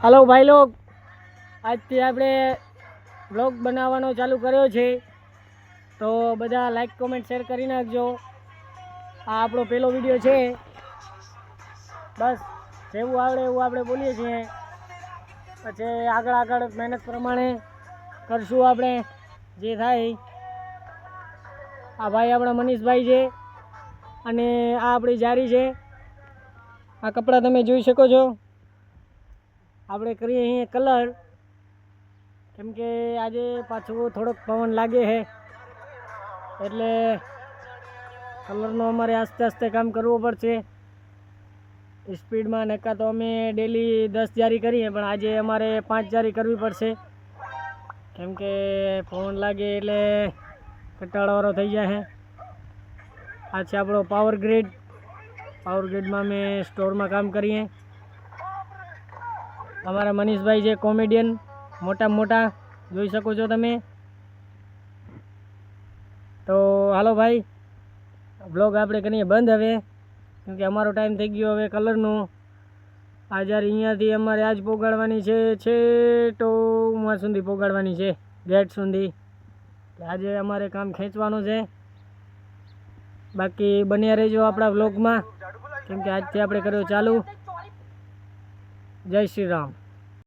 Hello भाई लोग, आज थी આપણે બ્લોગ બનાવવાનો ચાલુ કર્યો છે, તો બધા લાઈક કોમેન્ટ શેર કરી નાખજો। આ આપણો પહેલો વિડિયો છે, બસ જેવું આવડે એવું આપણે બોલીએ છીએ, પછી આગળ મહેનત પ્રમાણે કરશું આપણે જે થાય। આ ભાઈ આપણા મનીષભાઈ છે અને આ આપણી જારી છે। આ કપડાં તમે જોઈ શકો છો। આપણે કરીએ અહીંયા કલર, કેમ કે આજે પાછું થોડોક પવન લાગે છે એટલે કલરનો અમારે આસ્તે આસ્તે કામ કરવું પડશે સ્પીડમાં। નકા તો અમે ડેલી 10 જારી કરીએ, પણ આજે અમારે 5 જારી કરવી પડશે, કેમ કે પવન લાગે એટલે કંટાળાવાળો થઈ જાય છે। આ છે આપણો પાવર ગ્રીડમાં અમે સ્ટોરમાં કામ કરીએ। हमारा मनीष भाई जे कॉमेडियन मोटा मोटा જોઈ શકો છો તમે। તો હાલો ભાઈ, બ્લોગ આપણે કરીએ બંધ હવે, કેમ કે અમારો ટાઈમ થઈ ગયો હવે કલરનો। આ જ્યારે અહીંયાથી અમારે આજ પોગાડવાની છે તો ઉમા સુધી પોગાડવાની છે, ગેટ સુધી। આજે અમારે કામ ખેંચવાનું છે, બાકી બન્યા રહેજો આપણા બ્લોગમાં, કેમ કે આજથી આપણે કર્યો ચાલુ। જય શ્રી રામ।